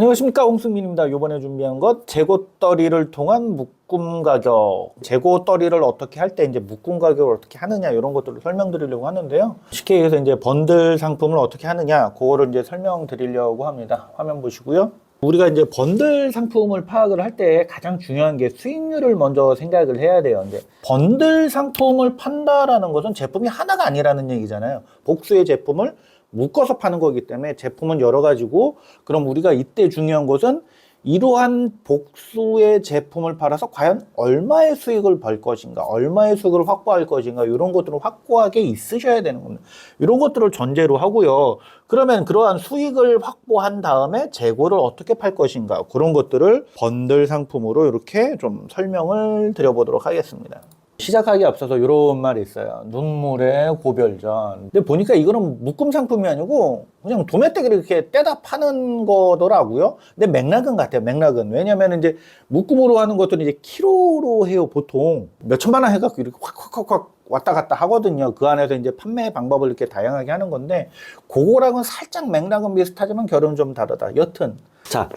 안녕하십니까, 홍승민입니다. 이번에 준비한 것 재고떨이를 통한 묶음 가격, 재고떨이를 어떻게 할 때 이제 묶음 가격을 어떻게 하느냐 이런 것들을 설명드리려고 하는데요. 쉽게 얘기해서 이제 번들 상품을 어떻게 하느냐 그거를 이제 설명드리려고 합니다. 화면 보시고요. 우리가 이제 번들 상품을 파악을 할 때 가장 중요한 게 수익률을 먼저 생각을 해야 돼요. 이제 번들 상품을 판다라는 것은 제품이 하나가 아니라는 얘기잖아요. 복수의 제품을 묶어서 파는 거기 때문에 제품은 여러 가지고, 그럼 우리가 이때 중요한 것은 이러한 복수의 제품을 팔아서 과연 얼마의 수익을 벌 것인가, 얼마의 수익을 확보할 것인가, 이런 것들을 확고하게 있으셔야 되는 겁니다. 이런 것들을 전제로 하고요. 그러면 그러한 수익을 확보한 다음에 재고를 어떻게 팔 것인가, 그런 것들을 번들 상품으로 이렇게 좀 설명을 드려보도록 하겠습니다. 시작하기에 앞서서 이런 말이 있어요. 눈물의 고별전. 근데 보니까 이거는 묶음 상품이 아니고 그냥 도매떼기를 이렇게 떼다 파는 거더라고요. 근데 맥락은 같아요. 맥락은. 왜냐면 이제 묶음으로 하는 것들은 이제 키로로 해요. 보통 몇 천만 원 해갖고 이렇게 확 왔다 갔다 하거든요. 그 안에서 이제 판매 방법을 이렇게 다양하게 하는 건데, 그거랑은 살짝 맥락은 비슷하지만 결은 좀 다르다. 여튼. 자,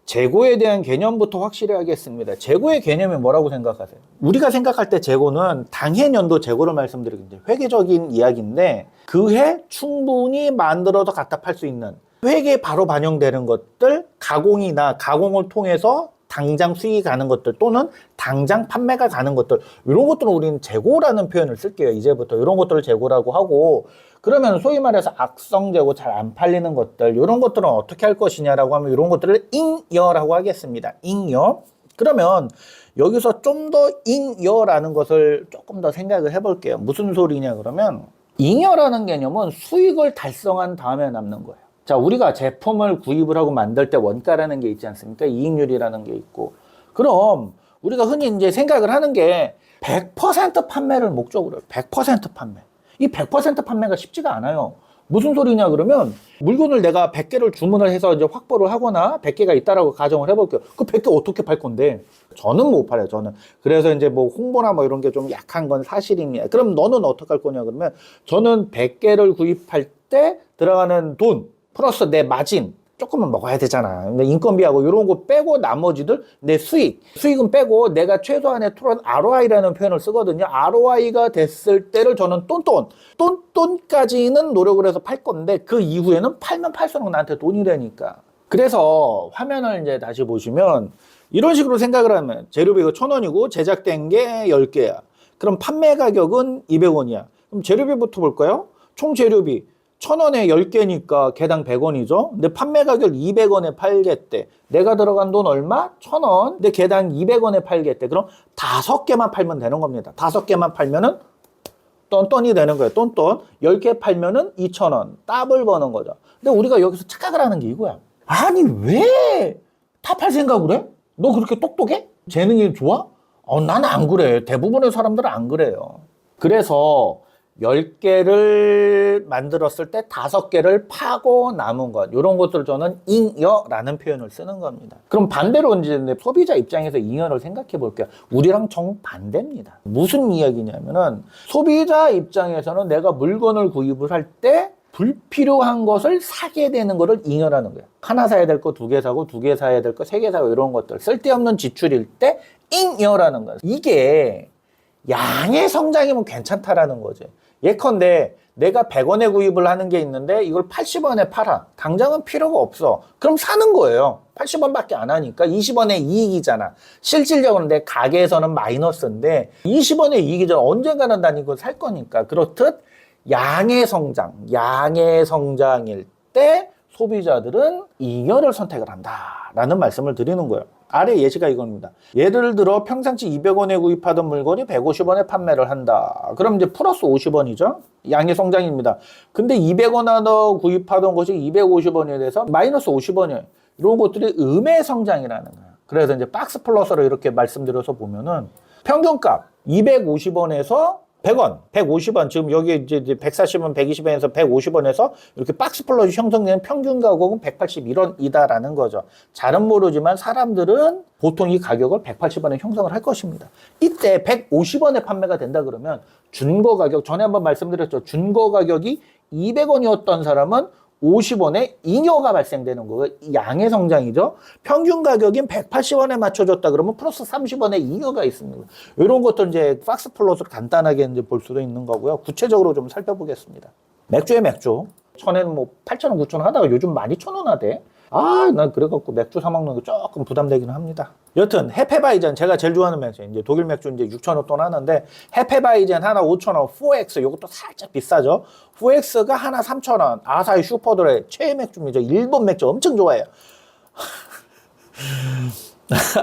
재고에 대한 개념부터 확실히 하겠습니다. 재고의 개념이 뭐라고 생각하세요? 우리가 생각할 때 재고는 당해년도 재고를 말씀드리겠는데, 회계적인 이야기인데 그 해 충분히 만들어서 갖다 팔 수 있는, 회계에 바로 반영되는 것들, 가공을 통해서 당장 수익이 가는 것들, 또는 당장 판매가 가는 것들, 이런 것들은 우리는 재고라는 표현을 쓸게요. 이제부터 이런 것들을 재고라고 하고, 그러면 소위 말해서 악성 재고, 잘 안 팔리는 것들, 이런 것들은 어떻게 할 것이냐라고 하면 이런 것들을 잉여라고 하겠습니다. 잉여. 그러면 여기서 좀 더 잉여라는 것을 조금 더 생각을 해볼게요. 무슨 소리냐 그러면, 잉여라는 개념은 수익을 달성한 다음에 남는 거예요. 자, 우리가 제품을 구입을 하고 만들 때 원가라는 게 있지 않습니까? 이익률이라는 게 있고. 그럼 우리가 흔히 이제 생각을 하는 게 100% 판매를 목적으로 해요. 100% 판매. 이 100% 판매가 쉽지가 않아요. 무슨 소리냐 그러면, 물건을 내가 100개를 주문을 해서 이제 확보를 하거나 100개가 있다라고 가정을 해볼게요. 그 100개 어떻게 팔 건데? 저는 못 팔아요, 저는. 그래서 이제 뭐 홍보나 뭐 이런 게 좀 약한 건 사실입니다. 그럼 너는 어떻게 할 거냐 그러면, 저는 100개를 구입할 때 들어가는 돈 플러스 내 마진 조금은 먹어야 되잖아. 근데 인건비하고 이런 거 빼고 나머지들 내 수익은 빼고 내가 최소한의 토론 ROI라는 표현을 쓰거든요. ROI가 됐을 때를 저는 똔똔까지는 노력을 해서 팔 건데, 그 이후에는 팔면 팔수록 나한테 돈이 되니까. 그래서 화면을 이제 다시 보시면 이런 식으로 생각을 하면, 재료비가 1,000원이고 제작된 게 10개야. 그럼 판매 가격은 200원이야. 그럼 재료비부터 볼까요? 총 재료비 1,000원에 10개니까 개당 100원이죠. 근데 판매 가격 200원에 팔겠대. 내가 들어간 돈 얼마? 1,000원. 근데 개당 200원에 팔겠대. 그럼 5개만 팔면 되는 겁니다. 5개만 팔면은 똔똔이 되는 거예요. 똔똔. 10개 팔면은 2,000원. 더블 버는 거죠. 근데 우리가 여기서 착각을 하는 게 이거야. 아니, 왜 다 팔 생각을 해? 너 그렇게 똑똑해? 재능이 좋아? 나는 안 그래. 대부분의 사람들은 안 그래요. 그래서 10개를 만들었을 때 5개를 파고 남은 것, 이런 것들을 저는 잉여라는 표현을 쓰는 겁니다. 그럼 반대로 이제 소비자 입장에서 잉여를 생각해 볼게요. 우리랑 정반대입니다. 무슨 이야기냐면은, 소비자 입장에서는 내가 물건을 구입을 할 때 불필요한 것을 사게 되는 것을 잉여라는 거예요. 하나 사야 될 거 2개 사고, 2개 사야 될 거 3개 사고, 이런 것들 쓸데없는 지출일 때 잉여라는 거예요. 이게 양의 성장이면 괜찮다라는 거지. 예컨대 내가 100원에 구입을 하는 게 있는데 이걸 80원에 팔아. 당장은 필요가 없어. 그럼 사는 거예요. 80원밖에 안 하니까 20원의 이익이잖아. 실질적으로 내 가게에서는 마이너스인데 20원의 이익이잖아. 언젠가는 난 이거 살 거니까. 그렇듯 양의 성장일 때 소비자들은 잉여를 선택을 한다라는 말씀을 드리는 거예요. 아래 예시가 이겁니다. 예를 들어 평상시 200원에 구입하던 물건이 150원에 판매를 한다. 그럼 이제 플러스 50원이죠. 양의 성장입니다. 근데 200원 하나 구입하던 것이 250원이 돼서 마이너스 50원이에요. 이런 것들이 음의 성장이라는 거예요. 그래서 이제 박스 플러스로 이렇게 말씀드려서 보면은, 평균값 250원에서 100원, 150원, 지금 여기 이제 140원, 120원에서 150원에서 이렇게 박스 플러스 형성되는 평균 가격은 181원이다라는 거죠. 잘은 모르지만 사람들은 보통 이 가격을 180원에 형성을 할 것입니다. 이때 150원에 판매가 된다 그러면 준거 가격, 전에 한번 말씀드렸죠. 준거 가격이 200원이었던 사람은 50원의 잉여가 발생되는 거예요. 양의 성장이죠. 평균 가격인 180원에 맞춰줬다 그러면 플러스 30원의 잉여가 있습니다. 이런 것들 이제 박스 플롯으로 간단하게 이제 볼 수도 있는 거고요. 구체적으로 좀 살펴보겠습니다. 맥주에 맥주. 전에는 뭐 8,000원, 9,000원 하다가 요즘 12,000원 하대. 난 그래갖고 맥주 사먹는 거 조금 부담되기는 합니다. 여튼, 헤페바이젠, 제가 제일 좋아하는 맥주, 이제 독일 맥주 이제 6,000원 돈 하는데, 헤페바이젠 하나 5,000원, 4X, 요것도 살짝 비싸죠. 4X가 하나 3,000원, 아사히 슈퍼드라이, 최애 맥주입니다. 일본 맥주 엄청 좋아해요.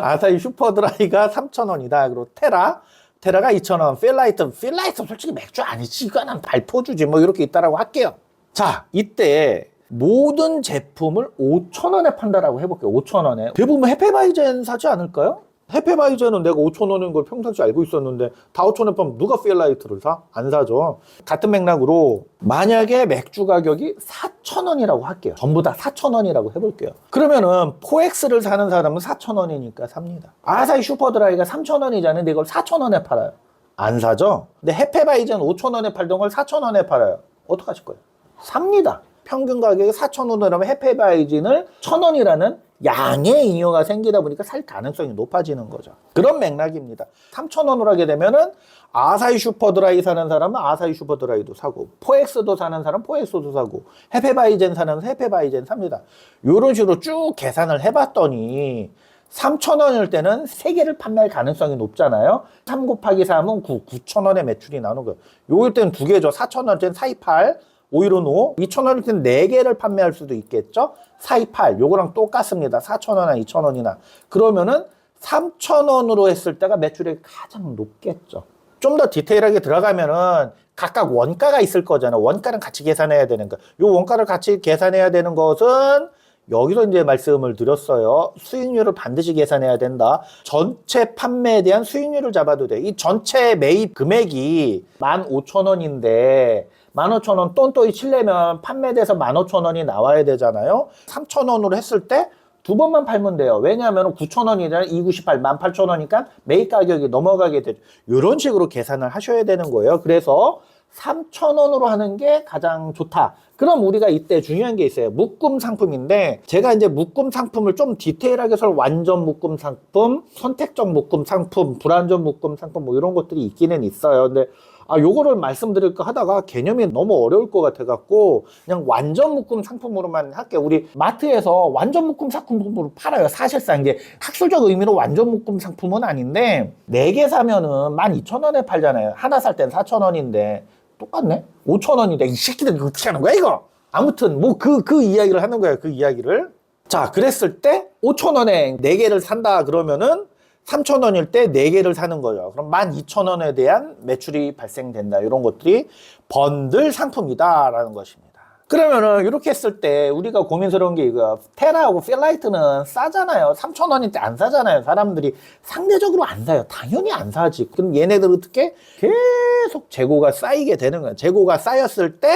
아사히 슈퍼드라이가 3,000원이다. 그리고 테라가 2,000원, 필라이트 솔직히 맥주 아니지. 이거는 발포주지. 뭐 이렇게 있다라고 할게요. 자, 이때 모든 제품을 5,000원에 판다라고 해볼게요. 5,000원에. 대부분 헤페바이젠 사지 않을까요? 헤페바이젠은 내가 5,000원인 걸 평상시 알고 있었는데 다 5,000원에 파면 누가 필라이트를 사? 안 사죠. 같은 맥락으로 만약에 맥주 가격이 4,000원이라고 할게요. 전부 다 4,000원이라고 해볼게요. 그러면은 4X를 사는 사람은 4,000원이니까 삽니다. 아사히 슈퍼드라이가 3,000원이잖아요. 근데 이걸 4,000원에 팔아요. 안 사죠? 근데 헤페바이젠 5,000원에 팔던 걸 4,000원에 팔아요. 어떡하실 거예요? 삽니다. 평균 가격이 4,000원이라면 헤페바이진을 1,000원이라는 양의 잉여가 생기다 보니까 살 가능성이 높아지는 거죠. 그런 맥락입니다. 3,000원으로 하게 되면은 아사히 슈퍼드라이 사는 사람은 아사히 슈퍼드라이도 사고, 4X도 사는 사람은 4X도 사고, 헤페바이젠 사는 사람은 헤페바이젠 삽니다. 이런 식으로 쭉 계산을 해봤더니 3,000원일 때는 3개를 판매할 가능성이 높잖아요. 3 곱하기 3은 9, 9,000원의 매출이 나오는 거예요. 요일 때는 2개죠. 4,000원짜리 428, 515, 2,000원일 때는 4개를 판매할 수도 있겠죠. 428, 요거랑 똑같습니다. 4,000원이나 2,000원이나. 그러면은 3,000원으로 했을 때가 매출이 가장 높겠죠. 좀 더 디테일하게 들어가면은 각각 원가가 있을 거잖아요. 원가는 같이 계산해야 되는 거. 요 원가를 같이 계산해야 되는 것은 여기서 이제 말씀을 드렸어요. 수익률을 반드시 계산해야 된다. 전체 판매에 대한 수익률을 잡아도 돼. 이 전체 매입 금액이 15,000원인데 15,000원 똔똔이 치려면 판매돼서 15,000원이 나와야 되잖아요. 3,000원으로 했을 때 두 번만 팔면 돼요. 왜냐하면 9,000원이잖아요. 298, 18,000원이니까 매입 가격이 넘어가게 되죠. 이런 식으로 계산을 하셔야 되는 거예요. 그래서 3,000원으로 하는 게 가장 좋다. 그럼 우리가 이때 중요한 게 있어요. 묶음 상품인데 제가 이제 묶음 상품을 좀 디테일하게 해서 완전 묶음 상품, 선택적 묶음 상품, 불완전 묶음 상품 뭐 이런 것들이 있기는 있어요. 근데 요거를 말씀드릴까 하다가 개념이 너무 어려울 것 같아갖고 그냥 완전 묶음 상품으로만 할게요. 우리 마트에서 완전 묶음 상품으로 팔아요. 사실상 이제 학술적 의미로 완전 묶음 상품은 아닌데 4개 사면은 12,000원에 팔잖아요. 하나 살 땐 4,000원인데 똑같네? 5,000원인데 이 새끼들 이거 어떻게 하는 거야 이거? 아무튼 뭐 그 이야기를 하는 거예요. 그 이야기를. 자, 그랬을 때 5,000원에 4개를 산다 그러면은 3,000원일 때 4개를 사는 거죠. 그럼 12,000원에 대한 매출이 발생된다. 이런 것들이 번들 상품이다라는 것입니다. 그러면은 이렇게 했을 때 우리가 고민스러운 게 이거야. 테라하고 필라이트는 싸잖아요. 3,000원일 때 안 사잖아요. 사람들이 상대적으로 안 사요. 당연히 안 사지. 그럼 얘네들은 어떻게? 계속 재고가 쌓이게 되는 거야. 재고가 쌓였을 때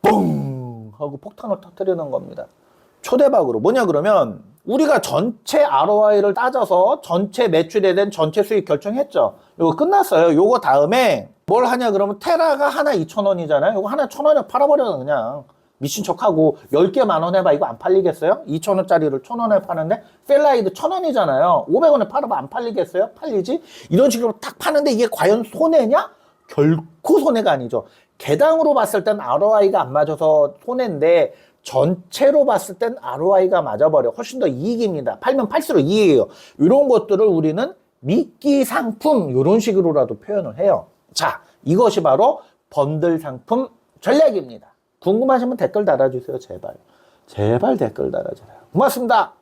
뿡 하고 폭탄을 터뜨리는 겁니다. 초대박으로. 뭐냐 그러면 우리가 전체 ROI를 따져서 전체 매출에 대한 전체 수익 결정했죠. 이거 끝났어요. 요거 다음에 뭘 하냐 그러면 테라가 하나 2,000원이잖아요. 요거 하나 1,000원에 팔아버려 그냥. 미친 척하고 10개 10,000원 해봐. 이거 안 팔리겠어요? 2,000원짜리를 1,000원에 파는데 필라이드 1,000원이잖아요. 500원에 팔아봐. 안 팔리겠어요? 팔리지? 이런 식으로 딱 파는데 이게 과연 손해냐? 결코 손해가 아니죠. 개당으로 봤을 땐 ROI가 안 맞아서 손해인데 전체로 봤을 땐 ROI가 맞아버려. 훨씬 더 이익입니다. 팔면 팔수록 이익이에요. 이런 것들을 우리는 미끼 상품 이런 식으로라도 표현을 해요. 자, 이것이 바로 번들 상품 전략입니다. 궁금하시면 댓글 달아주세요. 제발. 제발 댓글 달아주세요. 고맙습니다.